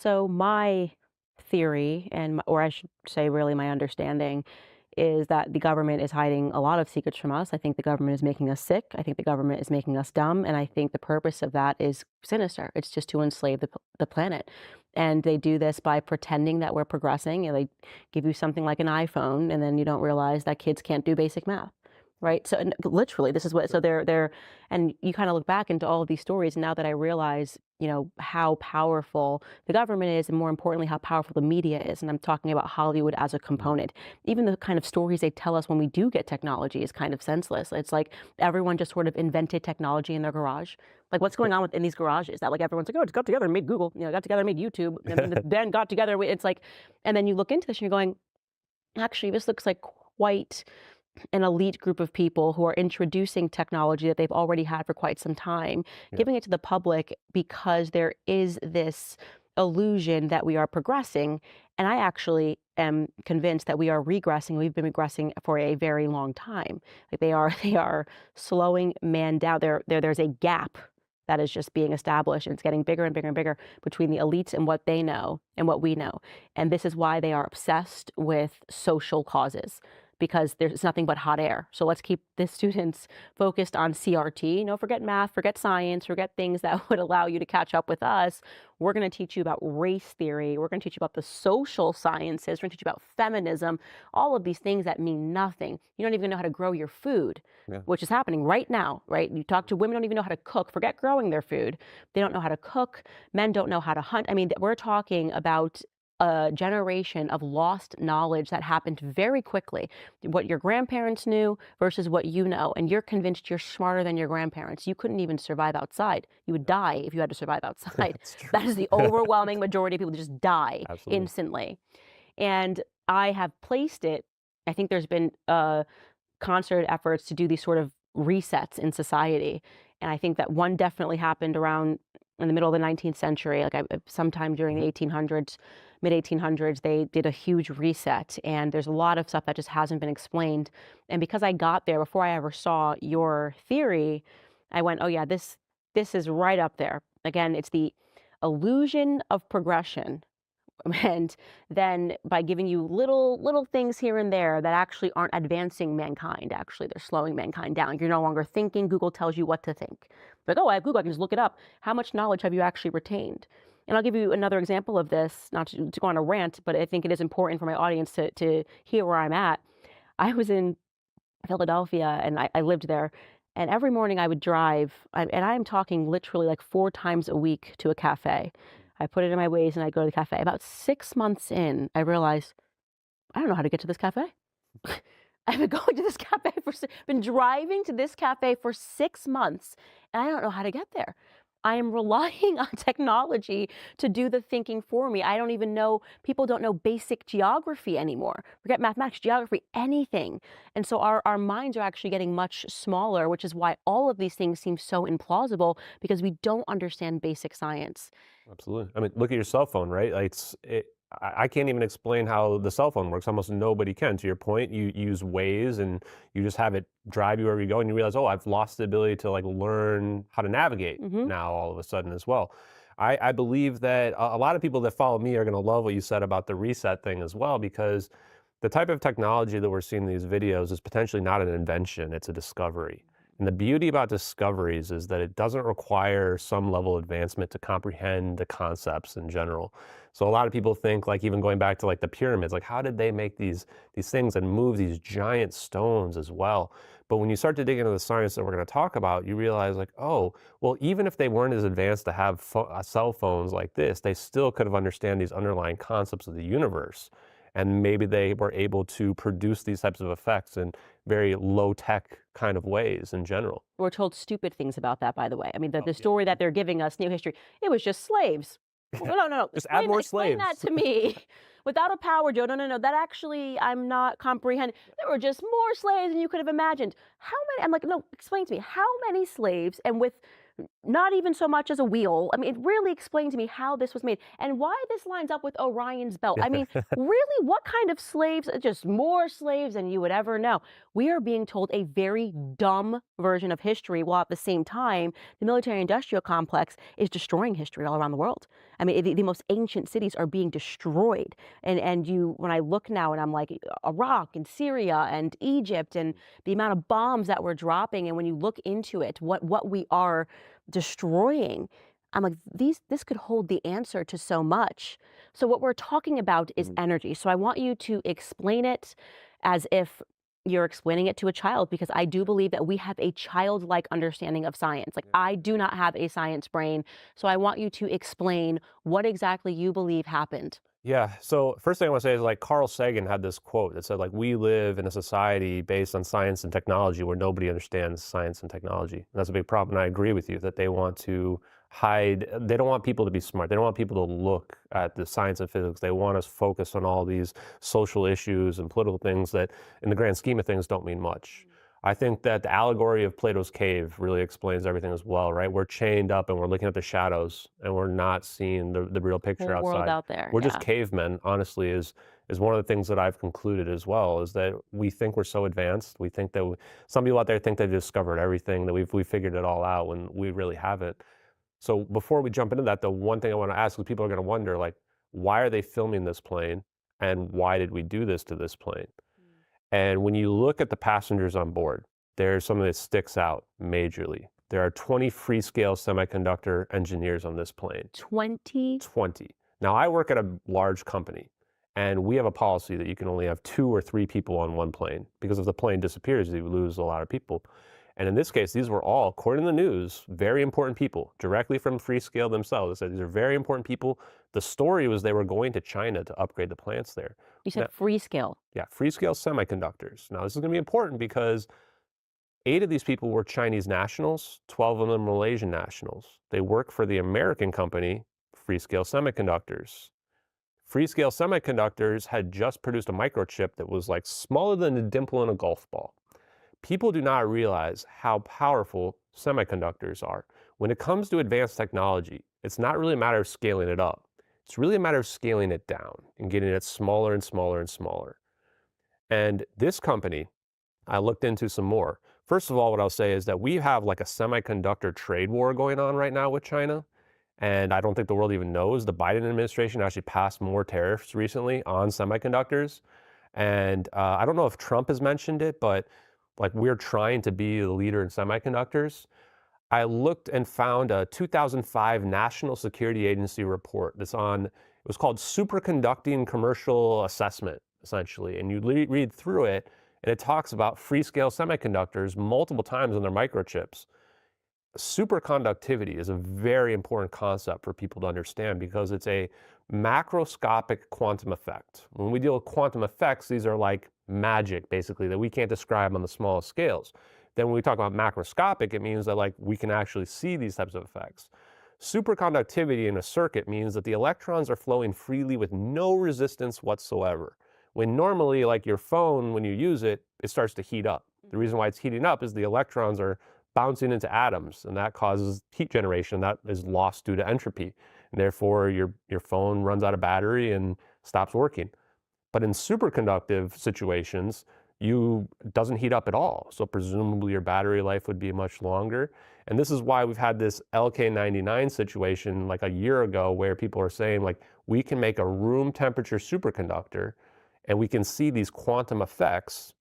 So my theory, or I should say, really my understanding, is that the government is hiding a lot of secrets from us. I think the government is making us sick. I think the government is making us dumb, and I think the purpose of that is sinister. It's just to enslave the planet, and they do this by pretending that we're progressing. They give you something like an iPhone, and then you don't realize that kids can't do basic math. Right. So and literally, this is what. So they're, and you kind of look back into all of these stories. And now that I realize, how powerful the government is, and more importantly, how powerful the media is. And I'm talking about Hollywood as a Mhm. component. Even the kind of stories they tell us when we do get technology is kind of senseless. It's like everyone just sort of invented technology in their garage. Like what's going on in these garages? That like everyone's like, oh, just got together and made Google. Got together and made YouTube, and then got together. It's like, and then you look into this and you're going, actually, this looks like quite an elite group of people who are introducing technology that they've already had for quite some time, Yeah. giving it to the public because there is this illusion that we are progressing. And I actually am convinced that we are regressing. We've been regressing for a very long time. Like they are slowing man down. There's a gap that is just being established, and it's getting bigger and bigger and bigger between the elites and what they know and what we know. And this is why they are obsessed with social causes, because there's nothing but hot air. So let's keep the students focused on CRT. No, forget math, forget science, forget things that would allow you to catch up with us. We're going to teach you about race theory. We're going to teach you about the social sciences. We're going to teach you about feminism, all of these things that mean nothing. You don't even know how to grow your food, Yeah. which is happening right now, right? You talk to women, don't even know how to cook. Forget growing their food. They don't know how to cook. Men don't know how to hunt. I mean, we're talking about a generation of lost knowledge that happened very quickly. What your grandparents knew versus what you know, and you're convinced you're smarter than your grandparents. You couldn't even survive outside. You would die if you had to survive outside. That's true. That is the overwhelming majority of people just die Absolutely. instantly. And I have placed it, I think there's been concerted efforts to do these sort of resets in society. And I think that one definitely happened around in the middle of the 19th century, like sometime during the Mhm. 1800s, mid 1800s, they did a huge reset. And there's a lot of stuff that just hasn't been explained. And because I got there before I ever saw your theory, I went, oh yeah, this is right up there. Again, it's the illusion of progression, and then by giving you little things here and there that actually aren't advancing mankind, actually they're slowing mankind down. You're no longer thinking. Google tells you what to think. Like, oh, I have Google, I can just look it up. How much knowledge have you actually retained? And I'll give you another example of this, not to go on a rant, but I think it is important for my audience to hear where I'm at. I was in Philadelphia, and I lived there. And every morning I would drive, and I am talking literally like 4 times a week, to a cafe. I put it in my Waze and I go to the cafe. About 6 months in, I realized I don't know how to get to this cafe. I've been going to this cafe been driving to this cafe for 6 months, and I don't know how to get there. I am relying on technology to do the thinking for me. I don't even know, people don't know basic geography anymore. Forget mathematics, geography, anything. And so our minds are actually getting much smaller, which is why all of these things seem so implausible, because we don't understand basic science. Absolutely. I mean, look at your cell phone, right? Like I can't even explain how the cell phone works. Almost nobody can. To your point, you use Waze and you just have it drive you wherever you go, and you realize, oh, I've lost the ability to like learn how to navigate Hmm. now all of a sudden as well. I believe that a lot of people that follow me are going to love what you said about the reset thing as well, because the type of technology that we're seeing in these videos is potentially not an invention, it's a discovery. And the beauty about discoveries is that it doesn't require some level of advancement to comprehend the concepts in general. So a lot of people think, like even going back to like the pyramids, like how did they make these things and move these giant stones as well? But when you start to dig into the science that we're going to talk about, you realize like, oh, well, even if they weren't as advanced to have cell phones like this, they still could have understand these underlying concepts of the universe. And maybe they were able to produce these types of effects in very low tech kind of ways in general. We're told stupid things about that, by the way. I mean, the Oh, yeah. story that they're giving us, new history, it was just slaves. Well, no, no, no. Just add more Explain that slaves. to me. Without a power, Joe. No, no, no. That actually, I'm not comprehending. There were just more slaves than you could have imagined. How many? I'm like, no. Explain to me how many slaves, and with not even so much as a wheel. I mean, it really explained to me how this was made and why this lines up with Orion's belt. I mean, really, what kind of slaves? Just more slaves than you would ever know. We are being told a very dumb version of history, while at the same time, the military-industrial complex is destroying history all around the world. I mean, the most ancient cities are being destroyed, and you, when I look now, and I'm like, Iraq and Syria and Egypt, and the amount of bombs that we're dropping, and when you look into it, what we are destroying. I'm like, this could hold the answer to so much. So what we're talking about is Mhm. energy. So I want you to explain it as if you're explaining it to a child, because I do believe that we have a childlike understanding of science. Like, I do not have a science brain. So I want you to explain what exactly you believe happened. Yeah. So first thing I want to say is like Carl Sagan had this quote that said like we live in a society based on science and technology where nobody understands science and technology. And that's a big problem. And I agree with you that they want to hide. They don't want people to be smart. They don't want people to look at the science and physics. They want us focused on all these social issues and political things that, in the grand scheme of things, don't mean much. I think that the allegory of Plato's cave really explains everything as well, right? We're chained up and we're looking at the shadows and we're not seeing the real picture Whole world outside. out there. We're just Yeah. cavemen, honestly, is one of the things that I've concluded as well, is that we think we're so advanced. We think that some people out there think they've discovered everything, that we figured it all out when we really haven't. So before we jump into that, the one thing I want to ask is people are going to wonder, like, why are they filming this plane? And why did we do this to this plane? And when you look at the passengers on board, there's something that sticks out majorly. There are 20 free-scale semiconductor engineers on this plane. 20. 20. Now, I work at a large company, and we have a policy that you can only have 2 or 3 people on one plane, because if the plane disappears, you lose a lot of people. And in this case, these were all, according to the news, very important people, directly from Freescale themselves. They said these are very important people. The story was they were going to China to upgrade the plants there. You Now, said free scale. yeah, Freescale Semiconductors. Now, this is going to be important because 8 of these people were Chinese nationals, 12 of them Malaysian nationals. They work for the American company, Freescale Semiconductors. Freescale Semiconductors had just produced a microchip that was like smaller than a dimple in a golf ball. People do not realize how powerful semiconductors are. When it comes to advanced technology, it's not really a matter of scaling it up. It's really a matter of scaling it down and getting it smaller and smaller and smaller. And this company, I looked into some more. First of all, what I'll say is that we have like a semiconductor trade war going on right now with China. And I don't think the world even knows. The Biden administration actually passed more tariffs recently on semiconductors. And I don't know if Trump has mentioned it, but like we're trying to be the leader in semiconductors. I looked and found a 2005 National Security Agency report that's on, it was called Superconducting Commercial Assessment, essentially. And you read through it, and it talks about free-scale semiconductors multiple times in their microchips. Superconductivity is a very important concept for people to understand because it's a macroscopic quantum effect. When we deal with quantum effects, these are like magic, basically, that we can't describe on the smallest scales. Then when we talk about macroscopic, it means that like we can actually see these types of effects. Superconductivity in a circuit means that the electrons are flowing freely with no resistance whatsoever. When normally, like your phone, when you use it, it starts to heat up. The reason why it's heating up is the electrons are bouncing into atoms, and that causes heat generation that is lost due to entropy. And therefore, your phone runs out of battery and stops working. But in superconductive situations, it doesn't heat up at all. So presumably your battery life would be much longer. And this is why we've had this LK99 situation like a year ago where people are saying like, we can make a room temperature superconductor and we can see these quantum effects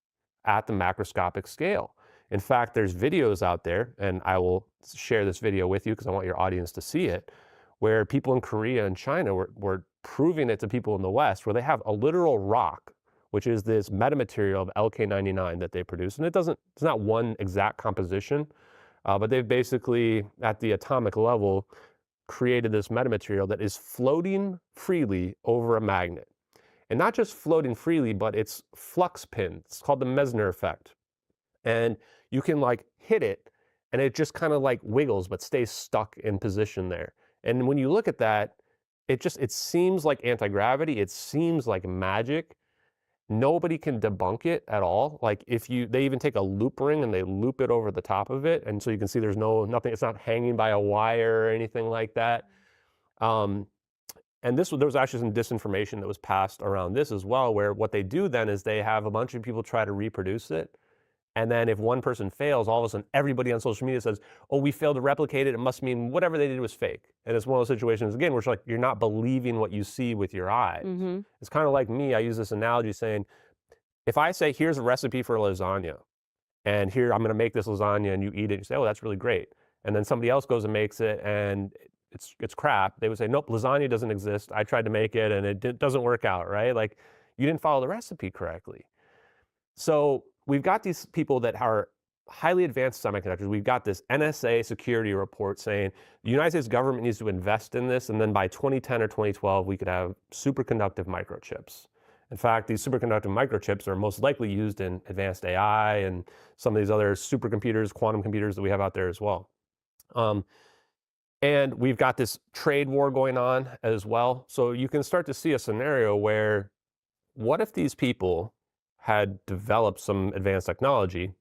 at the macroscopic scale. In fact, there's videos out there, and I will share this video with you because I want your audience to see it, where people in Korea and China were proving it to people in the West, where they have a literal rock, which is this metamaterial of LK99 that they produce. And it's not one exact composition, but they've basically, at the atomic level, created this metamaterial that is floating freely over a magnet. And not just floating freely, but it's flux pinned. It's called the Mesner effect. And you can like hit it and it just kind of like wiggles but stays stuck in position there. And when you look at that, it seems like anti-gravity, it seems like magic. Nobody can debunk it at all. Like they even take a loop ring and they loop it over the top of it. And so you can see there's nothing, it's not hanging by a wire or anything like that. Um, and there was actually some disinformation that was passed around this as well, where what they do then is they have a bunch of people try to reproduce it. And then if one person fails, all of a sudden everybody on social media says, oh, we failed to replicate it. It must mean whatever they did was fake. And it's one of those situations, again, where it's like, you're not believing what you see with your eyes. Mm-hmm. It's kind of like me. I use this analogy saying, if I say, here's a recipe for lasagna, and here I'm going to make this lasagna and you eat it, you say, oh, that's really great. And then somebody else goes and makes it and it's crap. They would say, nope, lasagna doesn't exist. I tried to make it and it doesn't work out, right? Like you didn't follow the recipe correctly. So we've got these people that are highly advanced semiconductors. We've got this NSA security report saying the United States government needs to invest in this, and then by 2010 or 2012, we could have superconductive microchips. In fact, these superconductive microchips are most likely used in advanced AI and some of these other supercomputers, quantum computers that we have out there as well. And we've got this trade war going on as well. So you can start to see a scenario where, what if these people had developed some advanced technology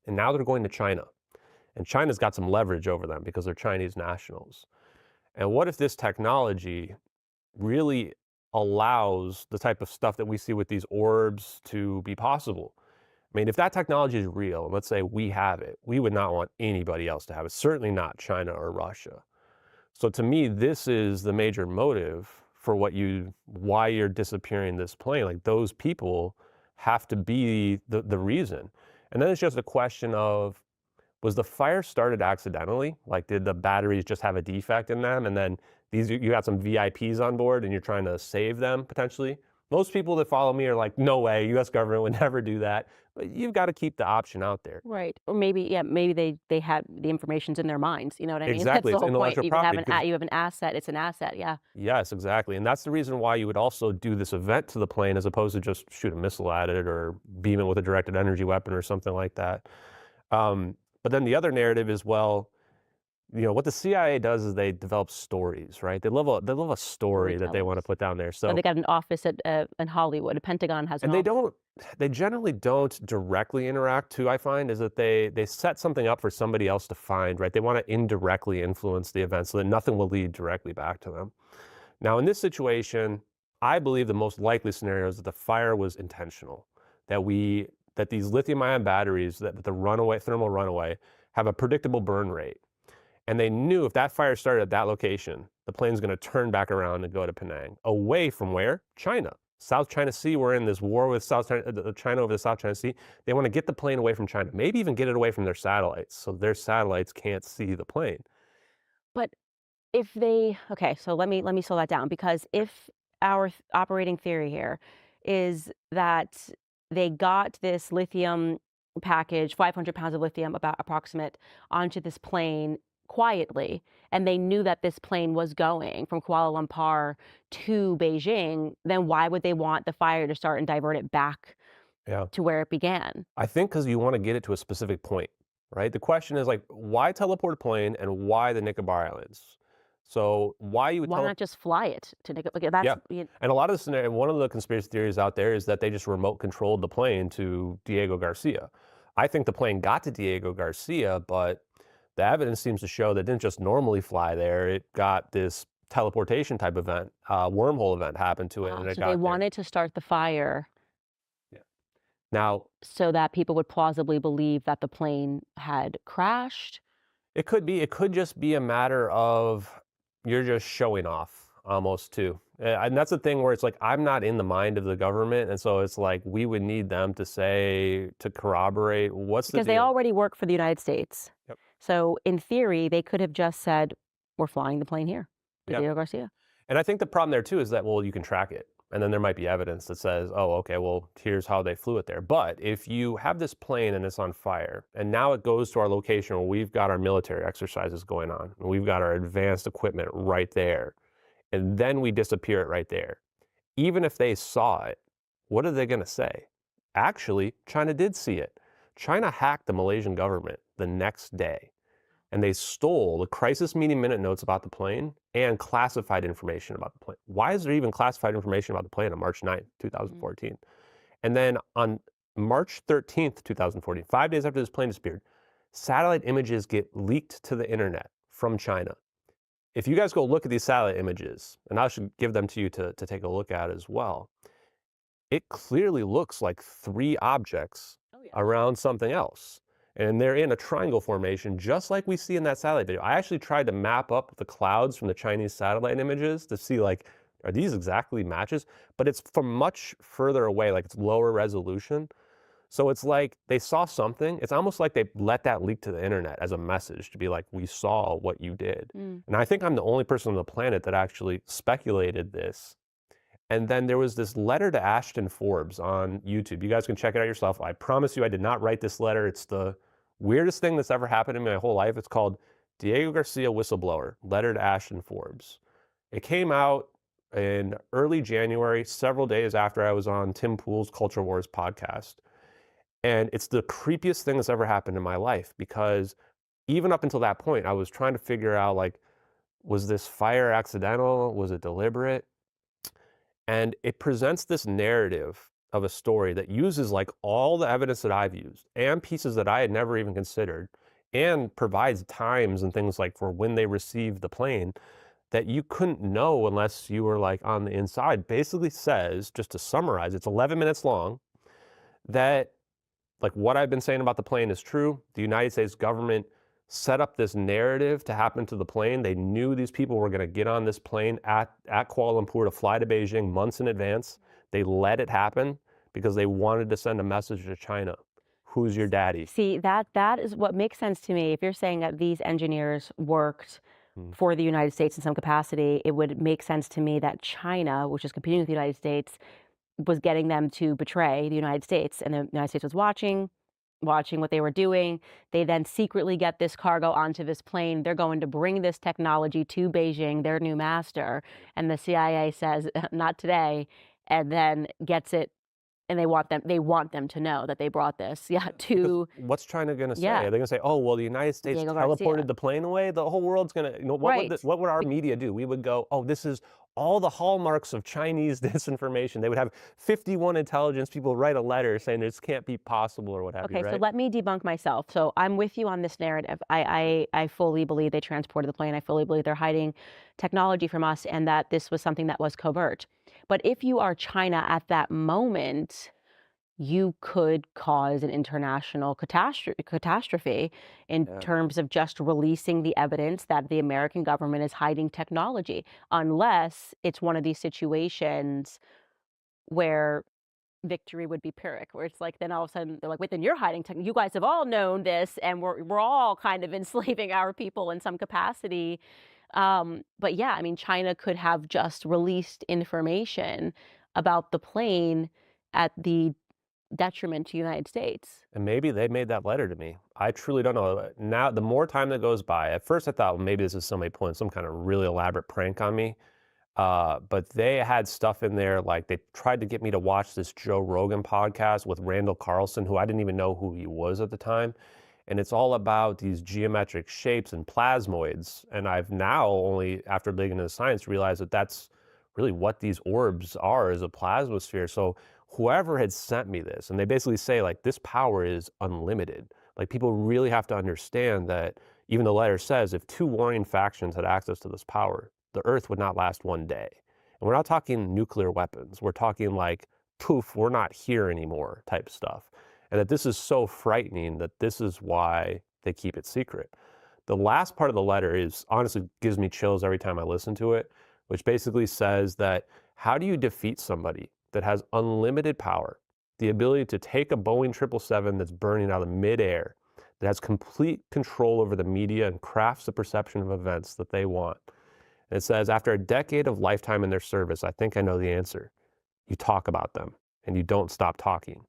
and now they're going to China? And China's got some leverage over them because they're Chinese nationals. And what if this technology really allows the type of stuff that we see with these orbs to be possible? I mean, if that technology is real, and let's say we have it, we would not want anybody else to have it, certainly not China or Russia. So to me, this is the major motive for why you're disappearing this plane. Like those people have to be the reason. And then it's just a question of, was the fire started accidentally? Like did the batteries just have a defect in them? And then you got some VIPs on board and you're trying to save them potentially? Most people that follow me are like, no way, US government would never do that. But you've got to keep the option out there. Right. Or maybe, yeah, maybe they had the information's in their minds. You know what I mean? That's Exactly, the it's whole point. intellectual You property. you have an asset. It's an asset. Yeah. Yes, exactly. And that's the reason why you would also do this event to the plane as opposed to just shoot a missile at it or beam it with a directed energy weapon or something like that. But then the other narrative is, well, what the CIA does is they develop stories, right? They love a story that they want to Storytellers. put down there. So So, they got an office in Hollywood. The Pentagon has an and office. they generally don't directly interact too, I find, is that they set something up for somebody else to find, right? They want to indirectly influence the event so that nothing will lead directly back to them. Now, in this situation, I believe the most likely scenario is that the fire was intentional, that these lithium-ion batteries, that the thermal runaway, have a predictable burn rate. And they knew if that fire started at that location, the plane's going to turn back around and go to Penang, away from where? China. South China Sea. We're in this war with China over the South China Sea. They want to get the plane away from China, maybe even get it away from their satellites, so their satellites can't see the plane. But if they, okay, so let me slow that down, because if our operating theory here is that they got this lithium package, 500 pounds of lithium, about approximate, onto this plane quietly, and they knew that this plane was going from Kuala Lumpur to Beijing, then why would they want the fire to start and divert it back Yeah. to where it began? I think because you want to get it to a specific point, right? The question is like, why teleport a plane and why the Nicobar Islands? So why you would Why not just fly it to Nicobar? Like, that's Yeah. And a lot of the scenario, one of the conspiracy theories out there is that they just remote controlled the plane to Diego Garcia. I think the plane got to Diego Garcia, but the evidence seems to show that it didn't just normally fly there. It got this teleportation type event, wormhole event happened to it, and it So got they there. wanted to start the fire Yeah. Now, so that people would plausibly believe that the plane had crashed. it could just be a matter of you're just showing off almost too. And that's the thing where it's like, I'm not in the mind of the government. And so it's like, we would need them to corroborate what's the Because they deal. already work for the United States. Yep. So in theory, they could have just said, we're flying the plane here to Yep. Diego Garcia. And I think the problem there too is that, well, you can track it. And then there might be evidence that says, oh, okay, well, here's how they flew it there. But if you have this plane and it's on fire, and now it goes to our location where we've got our military exercises going on, and we've got our advanced equipment right there, and then we disappear it right there. Even if they saw it, what are they going to say? Actually, China did see it. China hacked the Malaysian government the next day, and they stole the crisis meeting minute notes about the plane and classified information about the plane. Why is there even classified information about the plane on March 9th, 2014? And then on March 13th, 2014, 5 days after this plane disappeared, satellite images get leaked to the internet from China. If you guys go look at these satellite images, and I should give them to you to take a look at as well, it clearly looks like three objects Oh, yeah. around something else. And they're in a triangle formation, just like we see in that satellite video. I actually tried to map up the clouds from the Chinese satellite images to see, like, are these exactly matches? But it's from much further away, like it's lower resolution. So it's like they saw something. It's almost like they let that leak to the internet as a message to be like, we saw what you did. Mm. And I think I'm the only person on the planet that actually speculated this. And then there was this letter to Ashton Forbes on YouTube. You guys can check it out yourself. I promise you, I did not write this letter. It's the weirdest thing that's ever happened in my whole life. It's called Diego Garcia Whistleblower, Letter to Ashton Forbes. It came out in early January, several days after I was on Tim Pool's Culture Wars podcast. And it's the creepiest thing that's ever happened in my life because even up until that point, I was trying to figure out, like, was this fire accidental? Was it deliberate? And it presents this narrative of a story that uses like all the evidence that I've used and pieces that I had never even considered and provides times and things like for when they received the plane that you couldn't know unless you were like on the inside. Basically says, just to summarize, it's 11 minutes long, that like what I've been saying about the plane is true. The United States government set up this narrative to happen to the plane. They knew these people were going to get on this plane at Kuala Lumpur to fly to Beijing months in advance. They let it happen because they wanted to send a message to China. Who's your daddy? See, that is what makes sense to me. If you're saying that these engineers worked for the United States in some capacity, it would make sense to me that China, which is competing with the United States, was getting them to betray the United States, and the United States was watching what they were doing. They then secretly get this cargo onto this plane. They're going to bring this technology to Beijing, their new master, and the CIA says, "Not today," and then gets it, and they want them to know that they brought this, yeah, Because to what's China going to say? yeah, Are they going to say, "Oh, well, the United States Diego teleported Garcia. the plane away"? The whole world's going to, Right. what would our media do? We would go, "Oh, this is all the hallmarks of Chinese disinformation." They would have 51 intelligence people write a letter saying this can't be possible or what have you, Okay, so right? let me debunk myself. So I'm with you on this narrative. I fully believe they transported the plane. I fully believe they're hiding technology from us and that this was something that was covert. But if you are China at that moment, you could cause an international catastrophe in Yeah. terms of just releasing the evidence that the American government is hiding technology, unless it's one of these situations where victory would be Pyrrhic, where it's like then all of a sudden they're like, "Wait, then you're hiding tech. You guys have all known this, and we're all kind of enslaving our people in some capacity." But yeah, I mean, China could have just released information about the plane at the detriment to the United States. And maybe they made that letter to me. I truly don't know. Now, the more time that goes by, at first I thought, well, maybe this is somebody pulling some kind of really elaborate prank on me. But they had stuff in there, like they tried to get me to watch this Joe Rogan podcast with Randall Carlson, who I didn't even know who he was at the time. And it's all about these geometric shapes and plasmoids. And I've now only, after digging into the science, realized that that's really what these orbs are, is a plasmosphere. So whoever had sent me this, and they basically say like this power is unlimited. Like people really have to understand that even the letter says if two warring factions had access to this power, the Earth would not last one day. And we're not talking nuclear weapons. We're talking like, poof, we're not here anymore type stuff. And that this is so frightening that this is why they keep it secret. The last part of the letter is honestly gives me chills every time I listen to it, which basically says that how do you defeat somebody that has unlimited power, the ability to take a Boeing 777 that's burning out of midair, that has complete control over the media and crafts the perception of events that they want. And it says, after a decade of lifetime in their service, I think I know the answer. You talk about them and you don't stop talking.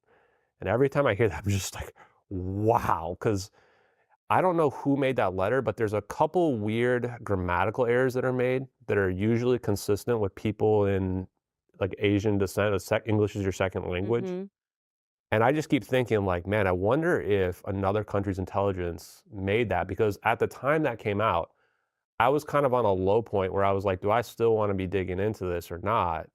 And every time I hear that, I'm just like, wow, because I don't know who made that letter, but there's a couple weird grammatical errors that are made that are usually consistent with people in like Asian descent. English is your second language. Mhm. And I just keep thinking like, man, I wonder if another country's intelligence made that, because at the time that came out, I was kind of on a low point where I was like, do I still want to be digging into this or not?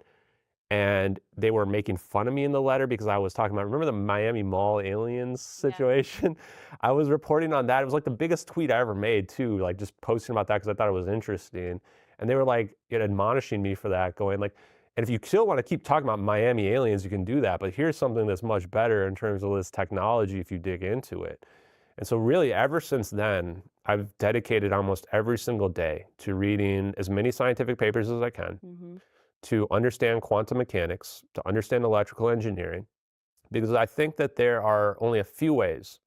and they were making fun of me in the letter because I was talking about, remember the Miami Mall aliens Yeah. situation? I was reporting on that. It was like the biggest tweet I ever made too, like just posting about that because I thought it was interesting. And they were like, admonishing me for that, going like, and if you still want to keep talking about Miami aliens, you can do that. But here's something that's much better in terms of this technology if you dig into it. And so really ever since then, I've dedicated almost every single day to reading as many scientific papers as I can, Mhm. to understand quantum mechanics, to understand electrical engineering, because I think that there are only a few ways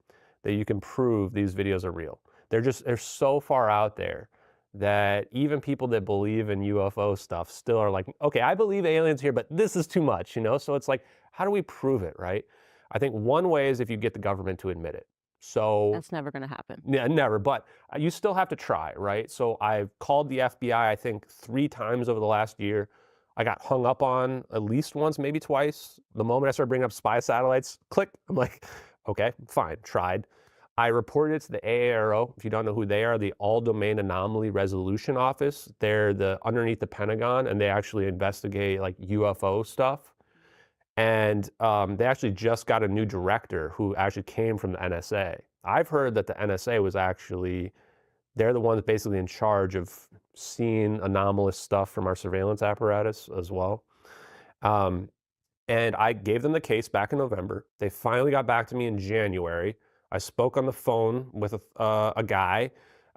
that you can prove these videos are real. They're so far out there that even people that believe in UFO stuff still are like, okay, I believe aliens here, but this is too much, you know? So it's like, how do we prove it, right? I think one way is if you get the government to admit it. So That's never gonna happen. yeah, never, but you still have to try, right? So I've called the FBI, I think 3 times over the last year. I got hung up on at least once, maybe twice. The moment I started bringing up spy satellites, click. I'm like, okay, fine, tried. I reported it to the AARO. If you don't know who they are, the All Domain Anomaly Resolution Office. They're underneath the Pentagon, and they actually investigate like UFO stuff. And they actually just got a new director who actually came from the NSA. I've heard that the NSA was actually, they're the ones basically in charge of seeing anomalous stuff from our surveillance apparatus as well. Um, and I gave them the case back in November. They finally got back to me in January. I spoke on the phone with a guy.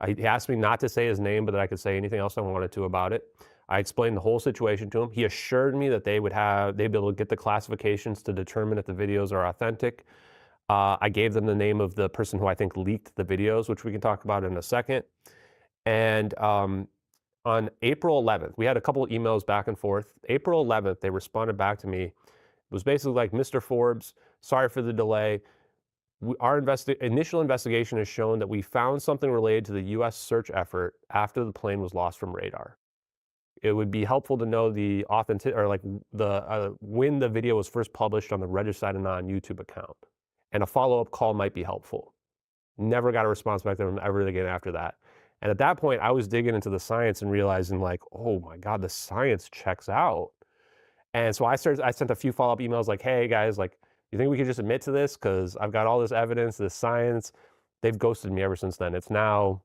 He asked me not to say his name, but that I could say anything else I wanted to about it. I explained the whole situation to him. He assured me that they'd be able to get the classifications to determine if the videos are authentic. I gave them the name of the person who I think leaked the videos, which we can talk about in a second. And on April 11th, we had a couple of emails back and forth. April 11th, they responded back to me. It was basically like, Mr. Forbes, sorry for the delay. Our initial investigation has shown that we found something related to the U.S. search effort after the plane was lost from radar. It would be helpful to know the authentic, or like when the video was first published on the Registered Anon YouTube account, and a follow-up call might be helpful. Never got a response back from them ever again after that. And at that point, I was digging into the science and realizing like, oh my God, the science checks out. And so I sent a few follow-up emails like, hey guys, like, you think we could just admit to this? Because I've got all this evidence, this science. They've ghosted me ever since then. It's now,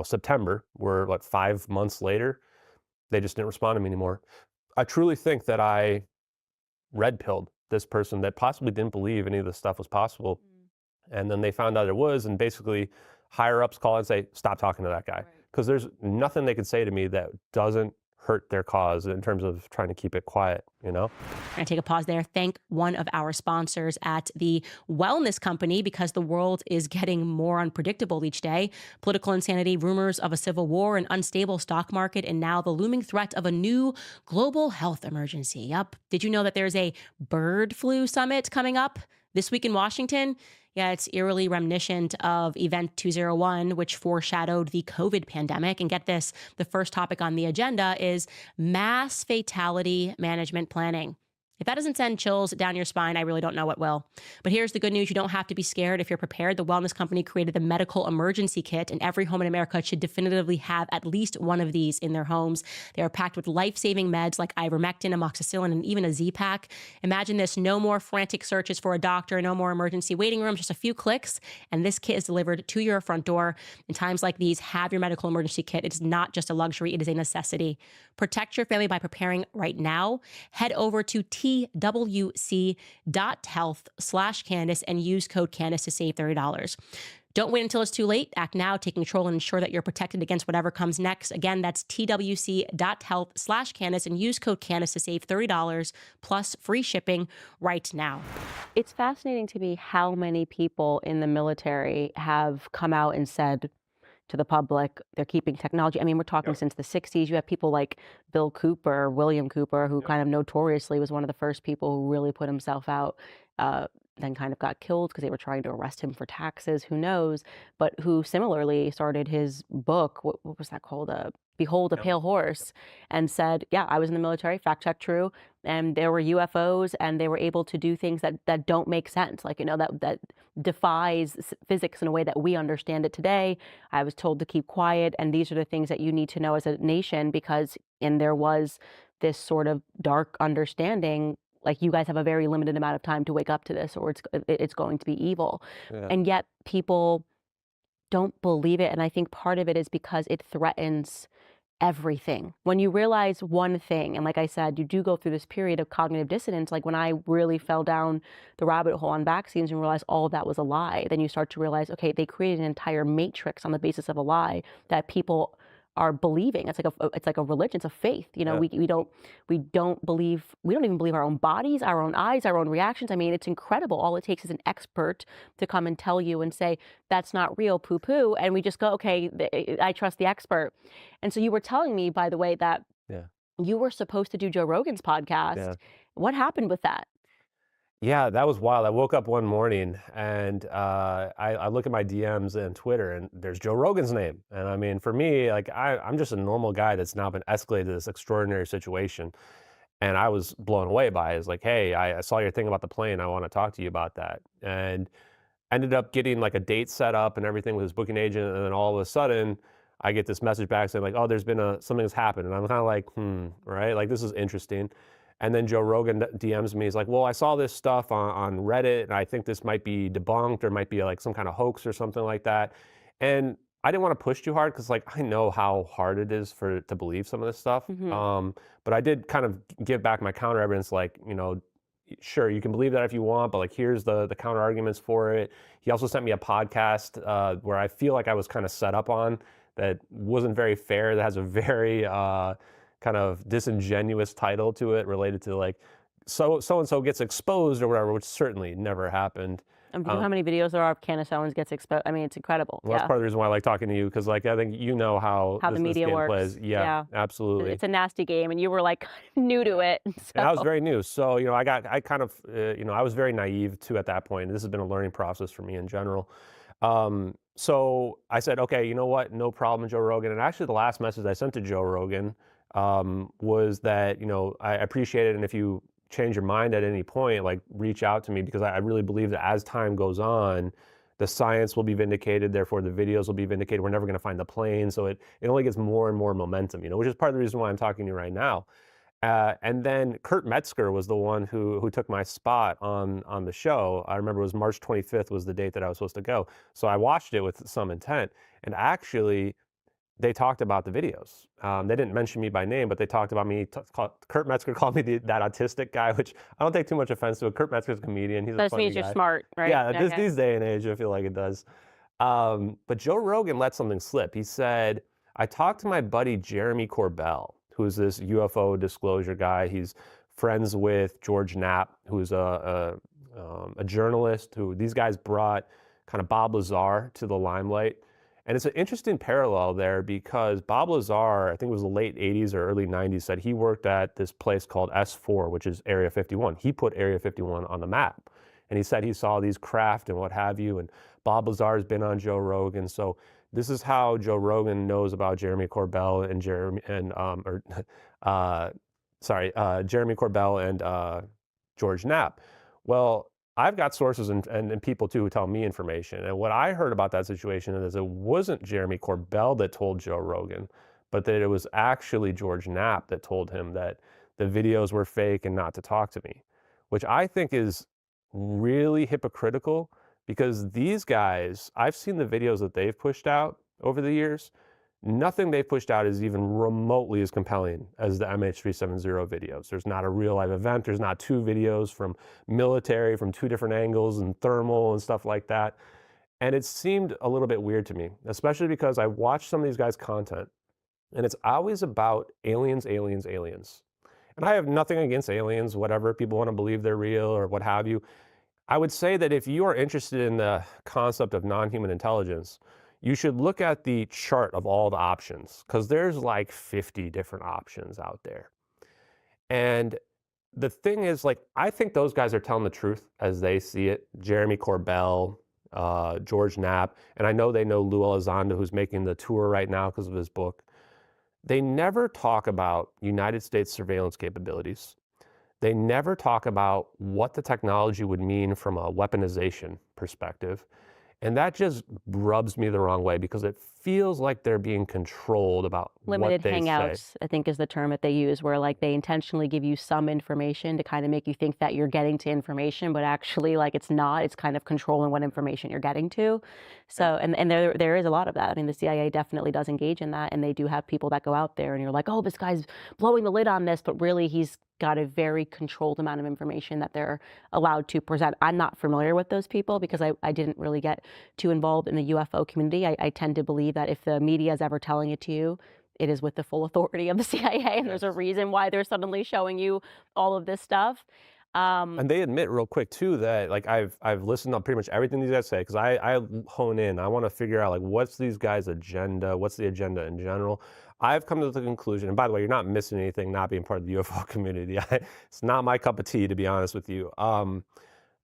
September. We're like 5 months later. They just didn't respond to me anymore. I truly think that I red pilled this person that possibly didn't believe any of this stuff was possible. And then they found out it was, and basically higher ups call and say, stop talking to that guy. Because there's nothing they could say to me that doesn't hurt their cause in terms of trying to keep it quiet, you know? I'm going to take a pause there. Thank one of our sponsors at the wellness company, because the world is getting more unpredictable each day. Political insanity, rumors of a civil war, an unstable stock market, and now the looming threat of a new global health emergency. Yup. Did you know that there's a bird flu summit coming up this week in Washington? Yeah, it's eerily reminiscent of Event 201, which foreshadowed the COVID pandemic. And get this, the first topic on the agenda is mass fatality management planning. If that doesn't send chills down your spine, I really don't know what will. But here's the good news. You don't have to be scared if you're prepared. The wellness company created the medical emergency kit, and every home in America should definitively have at least one of these in their homes. They are packed with life-saving meds like ivermectin, amoxicillin, and even a Z-Pack. Imagine this: no more frantic searches for a doctor, no more emergency waiting rooms, just a few clicks, and this kit is delivered to your front door. In times like these, have your medical emergency kit. It's not just a luxury, it is a necessity. Protect your family by preparing right now. Head over to twc.health/Candace and use code Candace to save $30. Don't wait until it's too late. Act now, take control, and ensure that you're protected against whatever comes next. Again, that's twc.health/Candace and use code Candace to save $30 plus free shipping right now. It's fascinating to me how many people in the military have come out and said to the public they're keeping technology. I mean, we're talking since the 60s. You have people like William Cooper, who kind of notoriously was one of the first people who really put himself out, then kind of got killed because they were trying to arrest him for taxes, who knows, but who similarly started his book, what was that called? Behold a Pale Horse, and said, yeah, I was in the military, fact check true, and there were UFOs, and they were able to do things that don't make sense, like, that defies physics in a way that we understand it today. I was told to keep quiet, and these are the things that you need to know as a nation, because, and there was this sort of dark understanding, like you guys have a very limited amount of time to wake up to this, or it's going to be evil. Yeah. And yet people don't believe it. And I think part of it is because it threatens everything. When you realize one thing, and like I said, you do go through this period of cognitive dissonance, like when I really fell down the rabbit hole on vaccines and realized all of that was a lie, then you start to realize, okay, they created an entire matrix on the basis of a lie that people are believing. It's like a religion, it's a faith. You know, Yeah. we don't even believe our own bodies, our own eyes, our own reactions. I mean, it's incredible. All it takes is an expert to come and tell you and say, that's not real, poo poo. And we just go, okay, I trust the expert. And so you were telling me, by the way, that Yeah. you were supposed to do Joe Rogan's podcast. Yeah. What happened with that? Yeah, that was wild. I woke up one morning and I look at my DMs and Twitter, and there's Joe Rogan's name. And I mean, for me, like I'm just a normal guy that's now been escalated to this extraordinary situation. And I was blown away by it. It's like, hey, I saw your thing about the plane. I want to talk to you about that. And ended up getting like a date set up and everything with his booking agent. And then all of a sudden, I get this message back saying like, oh, there's been something that's happened. And I'm kind of like, right? Like this is interesting. And then Joe Rogan DMs me. He's like, well, I saw this stuff on Reddit and I think this might be debunked or might be like some kind of hoax or something like that. And I didn't want to push too hard because like I know how hard it is to believe some of this stuff. Hmm. But I did kind of give back my counter evidence, like, sure, you can believe that if you want, but like here's the counter arguments for it. He also sent me a podcast where I feel like I was kind of set up on that wasn't very fair. That has a very kind of disingenuous title to it, related to like so and so gets exposed or whatever, which certainly never happened. Do you know how many videos there are of Candace Owens gets exposed? I mean, it's incredible. Well, that's Yeah. part of the reason why I like talking to you, because like I think you know how How the this media game works. plays. Yeah, Yeah. absolutely. It's a nasty game, and you were like new to it. And I was So, very new. So, I was very naive too at that point. This has been a learning process for me in general. So I said, okay, you know what? No problem, Joe Rogan. And actually, the last message I sent to Joe Rogan was that, I appreciate it. And if you change your mind at any point, like reach out to me, because I really believe that as time goes on, the science will be vindicated. Therefore, the videos will be vindicated. We're never going to find the plane. So it only gets more and more momentum, which is part of the reason why I'm talking to you right now. And then Kurt Metzger was the one who took my spot on the show. I remember it was March 25th was the date that I was supposed to go. So I watched it with some intent. And actually, they talked about the videos. They didn't mention me by name, but they talked about me. Kurt Metzger called me that autistic guy, which I don't take too much offense to. Kurt Metzger's a comedian. He's a that just funny means you're guy. smart, right? Yeah, Okay. these day and age, I feel like it does. But Joe Rogan let something slip. He said, I talked to my buddy Jeremy Corbell, who's this UFO disclosure guy. He's friends with George Knapp, who's a journalist. Who these guys brought kind of Bob Lazar to the limelight. And it's an interesting parallel there, because Bob Lazar, I think it was the late 80s or early 90s, said he worked at this place called S4, which is Area 51. He put Area 51 on the map. And he said he saw these craft and what have you. And Bob Lazar has been on Joe Rogan. So this is how Joe Rogan knows about Jeremy Corbell and Jeremy Corbell and George Knapp. Well, I've got sources and people too who tell me information. And what I heard about that situation is it wasn't Jeremy Corbell that told Joe Rogan, but that it was actually George Knapp that told him that the videos were fake and not to talk to me, which I think is really hypocritical, because these guys, I've seen the videos that they've pushed out over the years. Nothing they've pushed out is even remotely as compelling as the MH370 videos. There's not a real live event. There's not two videos from military from two different angles and thermal and stuff like that. And it seemed a little bit weird to me, especially because I watched some of these guys' content, and it's always about aliens, aliens, aliens. And I have nothing against aliens, whatever people want to believe they're real or what have you. I would say that if you are interested in the concept of non-human intelligence, you should look at the chart of all the options, because there's like 50 different options out there. And the thing is, like, I think those guys are telling the truth as they see it. Jeremy Corbell, George Knapp, and I know they know Lou Elizondo, who's making the tour right now because of his book. They never talk about United States surveillance capabilities. They never talk about what the technology would mean from a weaponization perspective. And that just rubs me the wrong way, because it feels like they're being controlled about what Limited they say. hangouts, I think is the term that they use, where, like, they intentionally give you some information to kinda make you think that you're getting to information, but actually, like, it's not. It's kind of controlling what information you're getting to. And So and there is a lot of that. I mean, the CIA definitely does engage in that, and they do have people that go out there, and you're like, "Oh, this guy's blowing the lid on this," but really he's got a very controlled amount of information that they're allowed to present. I'm not familiar with those people because I didn't really get too involved in the UFO community. I tend to believe that if the media is ever telling it to you, it is with the full authority of the CIA, and there's a yes. reason why they're suddenly showing you all of this stuff. Um, And they admit real quick too that like I've listened to pretty much everything these guys say because I hone in. I want to figure out like what's these guys' agenda, what's the agenda in general. I've come to the conclusion, and by the way, you're not missing anything not being part of the UFO community. It's not my cup of tea, to be honest with you.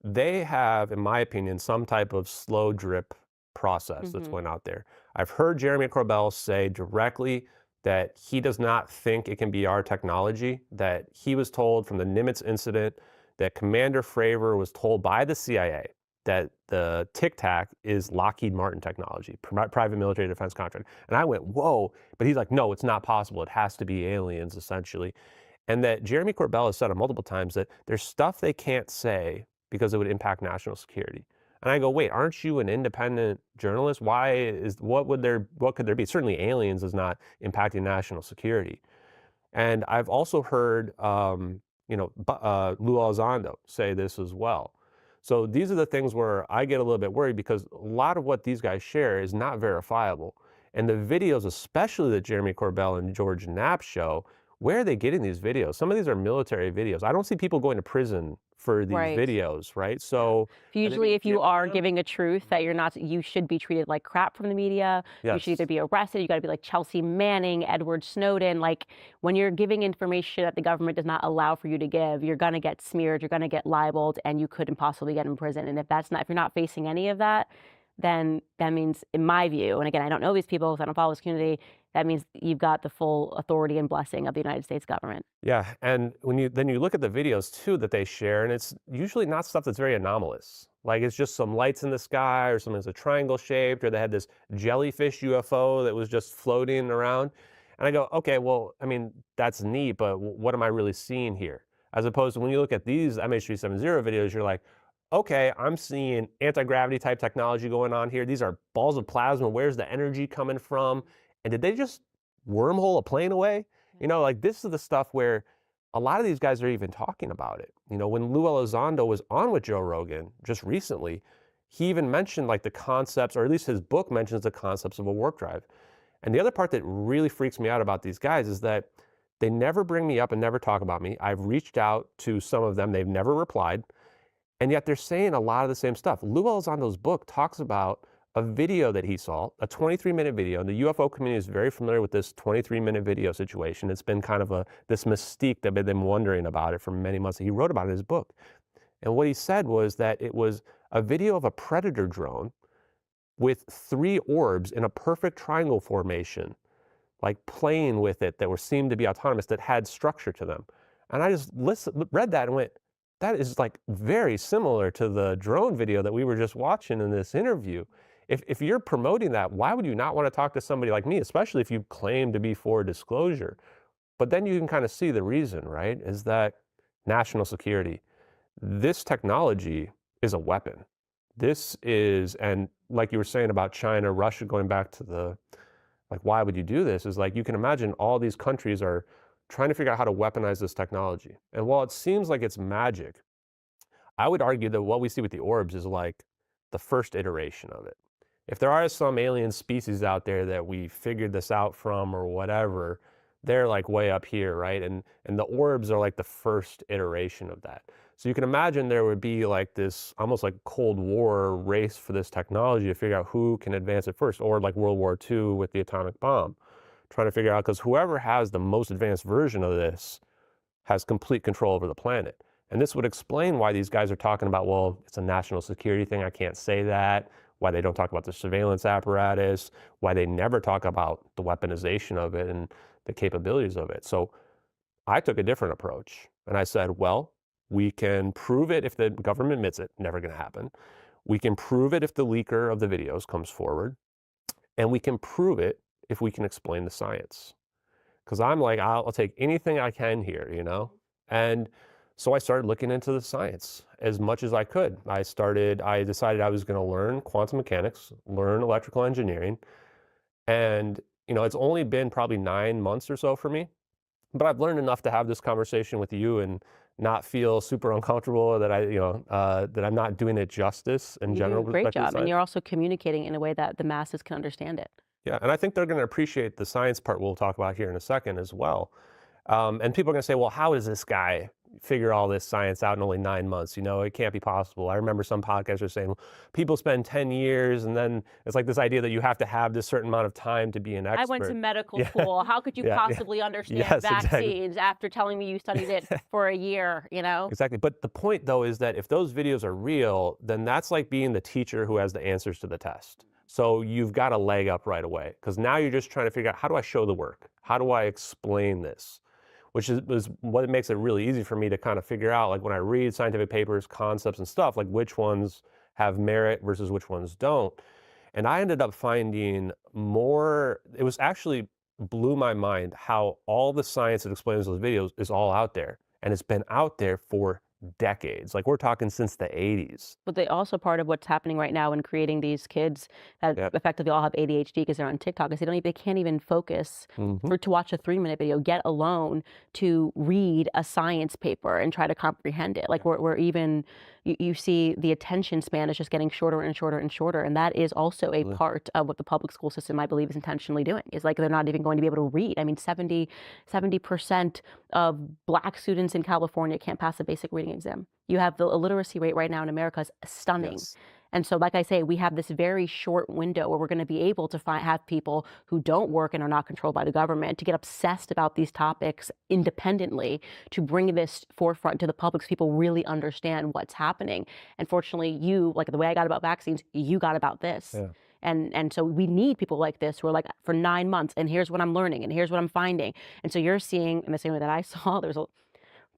They have, in my opinion, some type of slow drip process that's mhm, going out there. I've heard Jeremy Corbell say directly that he does not think it can be our technology, that he was told from the Nimitz incident that Commander Fravor was told by the CIA that the Tic Tac is Lockheed Martin technology, private military defense contract. And I went, whoa. But he's like, no, it's not possible. It has to be aliens, essentially. And that Jeremy Corbell has said it multiple times that there's stuff they can't say because it would impact national security. And I go, wait, aren't you an independent journalist? What could there be? Certainly aliens is not impacting national security. And I've also heard, Lou Elizondo say this as well. So these are the things where I get a little bit worried because a lot of what these guys share is not verifiable. And the videos, especially that Jeremy Corbell and George Knapp show, where are they getting these videos? Some of these are military videos. I don't see people going to prison for these right. videos, right? Yeah. So are they Usually, being if you given to are them? giving a truth that you're not, you should be treated like crap from the media. You should either Yes. be arrested. You got to be like Chelsea Manning, Edward Snowden. Like when you're giving information that the government does not allow for you to give, you're gonna get smeared. You're gonna get libeled, and you could possibly get in prison. And if you're not facing any of that, then that means, in my view, and again, I don't know these people, because I don't follow this community. That means you've got the full authority and blessing of the United States government. Yeah, and when you look at the videos too that they share, and it's usually not stuff that's very anomalous. Like it's just some lights in the sky, or something that's a triangle shaped, or they had this jellyfish UFO that was just floating around. And I go, okay, well, I mean, that's neat, but what am I really seeing here? As opposed to when you look at these MH370 videos, you're like, okay, I'm seeing anti-gravity type technology going on here. These are balls of plasma. Where's the energy coming from? And did they just wormhole a plane away? Like this is the stuff where a lot of these guys are even talking about it. When Lou Elizondo was on with Joe Rogan just recently, he even mentioned like the concepts, or at least his book mentions the concepts of a warp drive. And the other part that really freaks me out about these guys is that they never bring me up and never talk about me. I've reached out to some of them, they've never replied. And yet they're saying a lot of the same stuff. Lou Elizondo's book talks about a video that he saw, a 23-minute video. And the UFO community is very familiar with this 23-minute video situation. It's been kind of this mystique that they've been wondering about it for many months. He wrote about it in his book. And what he said was that it was a video of a Predator drone with 3 orbs in a perfect triangle formation, like playing with it that seemed to be autonomous, that had structure to them. And I just read that and went, that is like very similar to the drone video that we were just watching in this interview. If you're promoting that, why would you not want to talk to somebody like me, especially if you claim to be for disclosure? But then you can kind of see the reason, right? Is that national security. This technology is a weapon. And like you were saying about China, Russia, going back to like, why would you do this? Is like, you can imagine all these countries are trying to figure out how to weaponize this technology. And while it seems like it's magic, I would argue that what we see with the orbs is like the first iteration of it. If there are some alien species out there that we figured this out from or whatever, they're like way up here, right? And the orbs are like the first iteration of that. So you can imagine there would be like this almost like Cold War race for this technology to figure out who can advance it first, or like World War II with the atomic bomb, trying to figure out, because whoever has the most advanced version of this has complete control over the planet. And this would explain why these guys are talking about, well, it's a national security thing, I can't say that, why they don't talk about the surveillance apparatus, why they never talk about the weaponization of it and the capabilities of it. So I took a different approach and I said, well, we can prove it if the government admits it, never going to happen. We can prove it if the leaker of the videos comes forward. and we can prove it if we can explain the science. Because I'm like, I'll take anything I can here, you know? And so I started looking into the science as much as I could. I decided I was going to learn quantum mechanics, learn electrical engineering. And, you know, it's only been probably 9 months or so for me, but I've learned enough to have this conversation with you and not feel super uncomfortable that that I'm not doing it justice in You do general a with great respect to the job, and science. you're also communicating in a way that the masses can understand it. Yeah, and I think they're going to appreciate the science part we'll talk about here in a second as well. And people are going to say, well, how does this guy figure all this science out in only 9 months? You know, it can't be possible. I remember some podcasters saying, well, people spend 10 years, and then it's like this idea that you have to have this certain amount of time to be an I went to expert. medical Yeah, school. How could you yeah. possibly understand Yes, exactly. vaccines after telling me you studied it for a year, you know? Exactly. But the point, though, is that if those videos are real, then that's like being the teacher who has the answers to the test. So you've got a leg up right away because now you're just trying to figure out, how do I show the work? How do I explain this? Which is what makes it really easy for me to kind of figure out, like when I read scientific papers, concepts and stuff, like which ones have merit versus which ones don't. And I ended up finding more, it was actually blew my mind how all the science that explains those videos is all out there. And it's been out there for decades. Like we're talking since the 80s. But they also part of what's happening right now in creating these kids that Yep. effectively all have ADHD because they're on TikTok is they can't even focus Hmm. for to watch a 3 minute video, get alone to read a science paper and try to comprehend it. Like we're even you see the attention span is just getting shorter and shorter and shorter. And that is also a Absolutely. part of what the public school system, I believe, is intentionally doing. Is like they're not even going to be able to read. I mean, 70% of Black students in California can't pass a basic reading exam. You have the illiteracy rate right now in America is stunning. Yes. And so, like I say, we have this very short window where we're going to be able to have people who don't work and are not controlled by the government to get obsessed about these topics independently to bring this forefront to the public so people really understand what's happening. And fortunately, you, like the way I got about vaccines, you got about this. Yeah. And so we need people like this who are like, for 9 months, and here's what I'm learning, and here's what I'm finding. And so you're seeing, in the same way that I saw, there's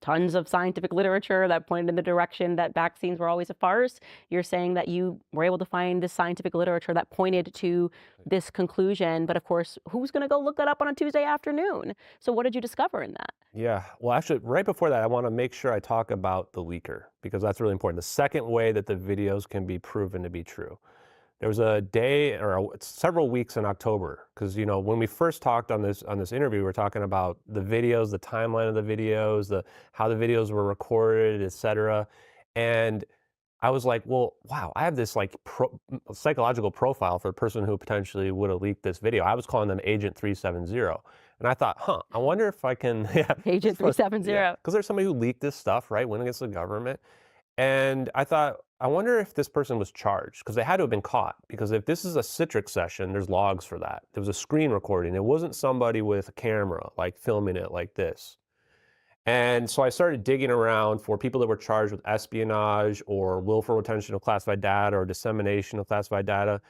tons of scientific literature that pointed in the direction that vaccines were always a farce. You're saying that you were able to find this scientific literature that pointed to this conclusion. But of course, who's going to go look that up on a Tuesday afternoon? So what did you discover in that? Yeah. Well, actually, right before that, I want to make sure I talk about the leaker because that's really important. The second way that the videos can be proven to be true. There was a day or several weeks in October because when we first talked on this interview, we were talking about the videos, the timeline of the videos, the how the videos were recorded, etc. And I was like, well, wow, I have this like psychological profile for a person who potentially would have leaked this video. I was calling them Agent 370. And I thought, I wonder if I can, yeah, Agent yeah, 370. because there's somebody who leaked this stuff, right? Went against the government. And I thought, I wonder if this person was charged because they had to have been caught. Because if this is a Citrix session, there's logs for that. There was a screen recording. It wasn't somebody with a camera, like filming it like this. And so I started digging around for people that were charged with espionage or willful retention of classified data or dissemination of classified data.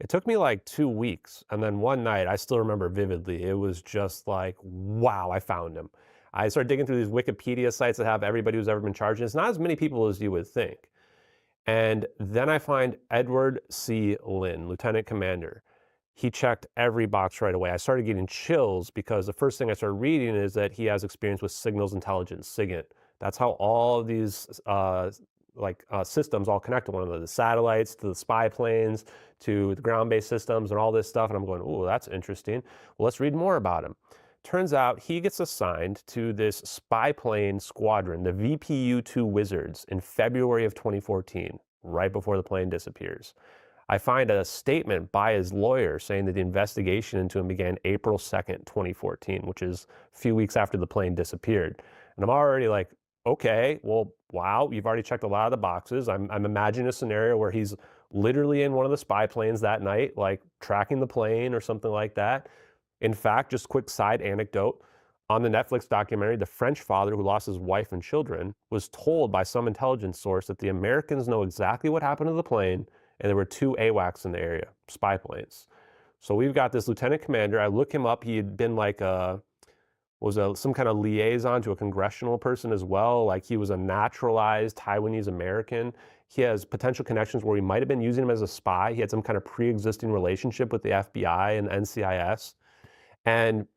It took me like 2 weeks. And then one night, I still remember vividly, it was just like, wow, I found him. I started digging through these Wikipedia sites that have everybody who's ever been charged. And it's not as many people as you would think. And then I find Edward C. Lynn, Lieutenant Commander. He checked every box right away. I started getting chills because the first thing I started reading is that he has experience with signals intelligence, SIGINT. That's how all of these systems all connect to one another, the satellites, to the spy planes, to the ground-based systems and all this stuff. And I'm going, oh, that's interesting. Well, let's read more about him. Turns out he gets assigned to this spy plane squadron, the VPU-2 Wizards, in February of 2014, right before the plane disappears. I find a statement by his lawyer saying that the investigation into him began April 2nd, 2014, which is a few weeks after the plane disappeared. And I'm already like, okay, well, wow, you've already checked a lot of the boxes. I'm imagining a scenario where he's literally in one of the spy planes that night, like tracking the plane or something like that. In fact, just quick side anecdote, on the Netflix documentary, the French father who lost his wife and children was told by some intelligence source that the Americans know exactly what happened to the plane, and there were 2 AWACS in the area, spy planes. So we've got this lieutenant commander. I look him up. He had been like some kind of liaison to a congressional person as well. Like he was a naturalized Taiwanese American. He has potential connections where he might have been using him as a spy. He had some kind of pre-existing relationship with the FBI and NCIS. And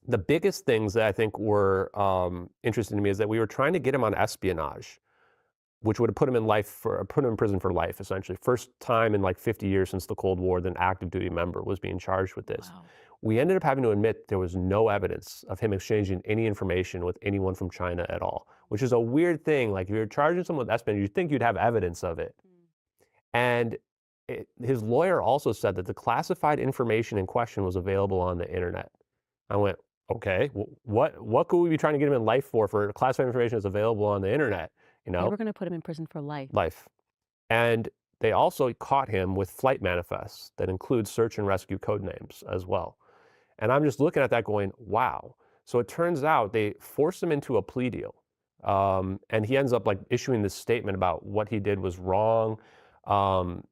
the biggest things that I think were interesting to me is that we were trying to get him on espionage, which would have put him in prison for life, essentially. First time in like 50 years since the Cold War that an active duty member was being charged with this. Wow. We ended up having to admit there was no evidence of him exchanging any information with anyone from China at all, which is a weird thing. Like if you're charging someone with espionage, you'd think you'd have evidence of it. And his lawyer also said that the classified information in question was available on the internet. I went, okay, what could we be trying to get him in life for classified information that's available on the internet? You They know, were gonna put him in prison for life. life. And they also caught him with flight manifests that include search and rescue code names as well. And I'm just looking at that going, wow. So it turns out they forced him into a plea deal. And he ends up like issuing this statement about what he did was wrong.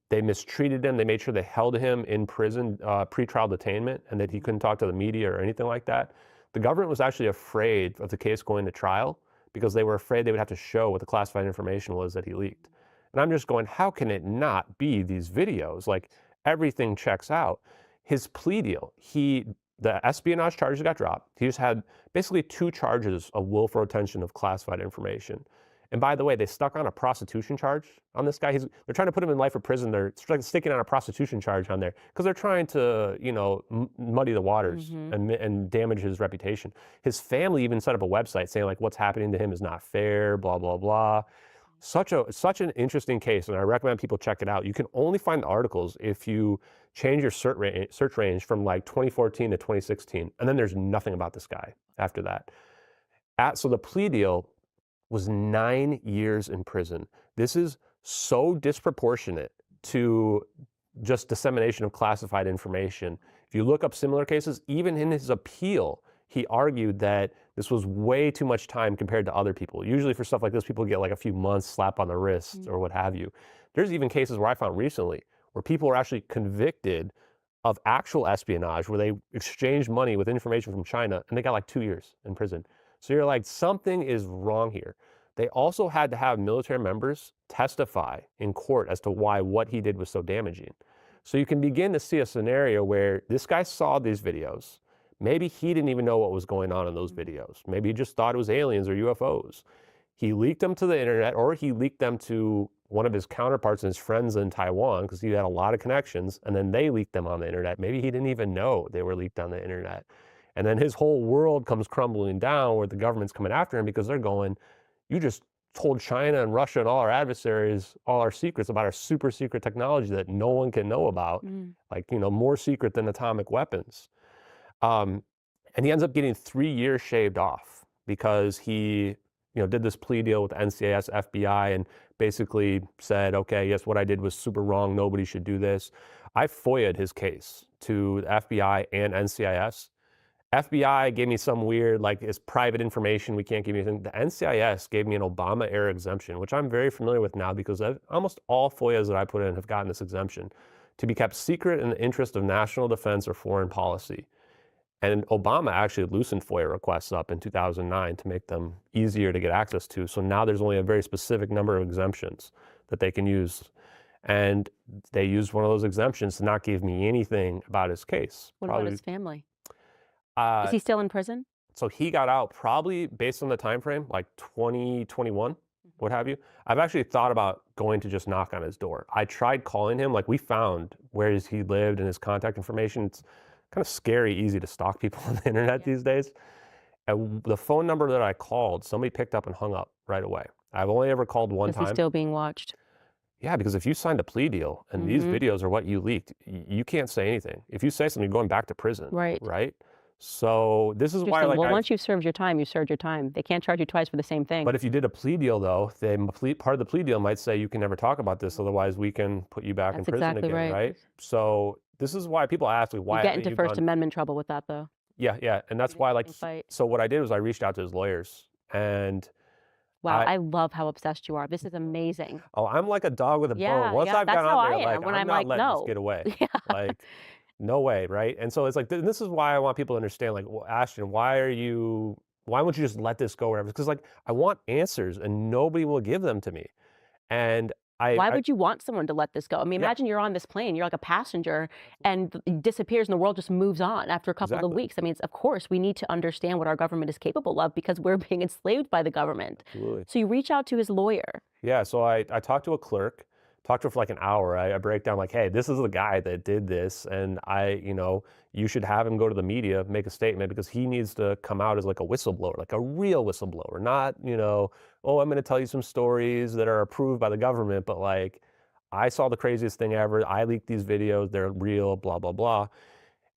They mistreated him. They made sure they held him in prison, pretrial detainment, and that he couldn't talk to the media or anything like that. The government was actually afraid of the case going to trial because they were afraid they would have to show what the classified information was that he leaked. And I'm just going, how can it not be these videos? Like everything checks out. His plea deal, the espionage charges got dropped. He just had basically 2 charges of willful retention of classified information. And by the way, they stuck on a prostitution charge on this guy. They're trying to put him in life or prison. They're sticking on a prostitution charge on there because they're trying to, muddy the waters and damage his reputation. His family even set up a website saying like what's happening to him is not fair, blah, blah, blah. Such an interesting case, and I recommend people check it out. You can only find the articles if you change your search range from like 2014 to 2016, and then there's nothing about this guy after that. So the plea deal was 9 years in prison. This is so disproportionate to just dissemination of classified information. If you look up similar cases, even in his appeal, he argued that this was way too much time compared to other people. Usually for stuff like this, people get like a few months slap on the wrist or what have you. There's even cases where I found recently where people were actually convicted of actual espionage, where they exchanged money with information from China, and they got like 2 years in prison. So you're like, something is wrong here. They also had to have military members testify in court as to why what he did was so damaging. So you can begin to see a scenario where this guy saw these videos. Maybe he didn't even know what was going on in those videos. Maybe he just thought it was aliens or UFOs. He leaked them to the internet, or he leaked them to one of his counterparts and his friends in Taiwan because he had a lot of connections, and then they leaked them on the internet. Maybe he didn't even know they were leaked on the internet. And then his whole world comes crumbling down where the government's coming after him because they're going, you just told China and Russia and all our adversaries all our secrets about our super secret technology that no one can know about, like, more secret than atomic weapons. And he ends up getting 3 years shaved off because he, did this plea deal with the NCIS, FBI, and basically said, okay, yes, what I did was super wrong. Nobody should do this. I FOIA'd his case to the FBI and NCIS. FBI gave me some weird, like, it's private information, we can't give you anything. The NCIS gave me an Obama era exemption, which I'm very familiar with now because almost all FOIAs that I put in have gotten this exemption, to be kept secret in the interest of national defense or foreign policy. And Obama actually loosened FOIA requests up in 2009 to make them easier to get access to. So now there's only a very specific number of exemptions that they can use. And they used one of those exemptions to not give me anything about his case. What about his family? Is Uh, he still in prison? so he got out probably based on the time frame, like 2021, what have you. I've actually thought about going to just knock on his door. I tried calling him, like we found where he lived and his contact information. It's kind of scary, easy to stalk people on the internet these days. And the phone number that I called, somebody picked up and hung up right away. I've only ever called one Is he time. still being watched? Yeah, because if you signed a plea deal and these videos are what you leaked, you can't say anything. If you say something, you're going back to prison. Right. Right? So this is why, Interesting. like, Well, once you've served your time, you served your time. They can't charge you twice for the same thing. but if you did a plea deal, though, part of the plea deal might say you can never talk about this, otherwise we can put you back in That's prison exactly again, right. right? So this is why people ask me, why You get haven't into you First done? Amendment trouble with that, though. Yeah, and that's You why, didn't like, fight. so what I did was I reached out to his lawyers, and Wow, I I love how obsessed you are. This is amazing. I'm like a dog with a bone. Yeah, Once yeah, I've that's got how on I there, am like, when I'm I'm not like, letting this no. get away. Yeah. Like, no way, right? And so it's like, this is why I want people to understand, like, well, Ashton, why won't you just let this go wherever? Because, like, I want answers and nobody will give them to me. And I Why I would you want someone to let this go? I mean, yeah, imagine you're on this plane, you're like a passenger, and it disappears, and the world just moves on after a couple of exactly. weeks. I mean, it's, of course, we need to understand what our government is capable of because we're being enslaved by the government. Absolutely. So you reach out to his lawyer. Yeah, so I talked to a clerk, talked to her for like an hour. I break down like, hey, this is the guy that did this, and you should have him go to the media, make a statement because he needs to come out as like a whistleblower, like a real whistleblower, not, oh, I'm going to tell you some stories that are approved by the government, but like, I saw the craziest thing ever. I leaked these videos, they're real, blah, blah, blah.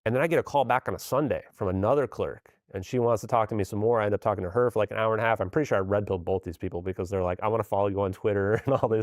And then I get a call back on a Sunday from another clerk, and she wants to talk to me some more. I end up talking to her for like an hour and a half. I'm pretty sure I red pilled both these people because they're like, I want to follow you on Twitter and all this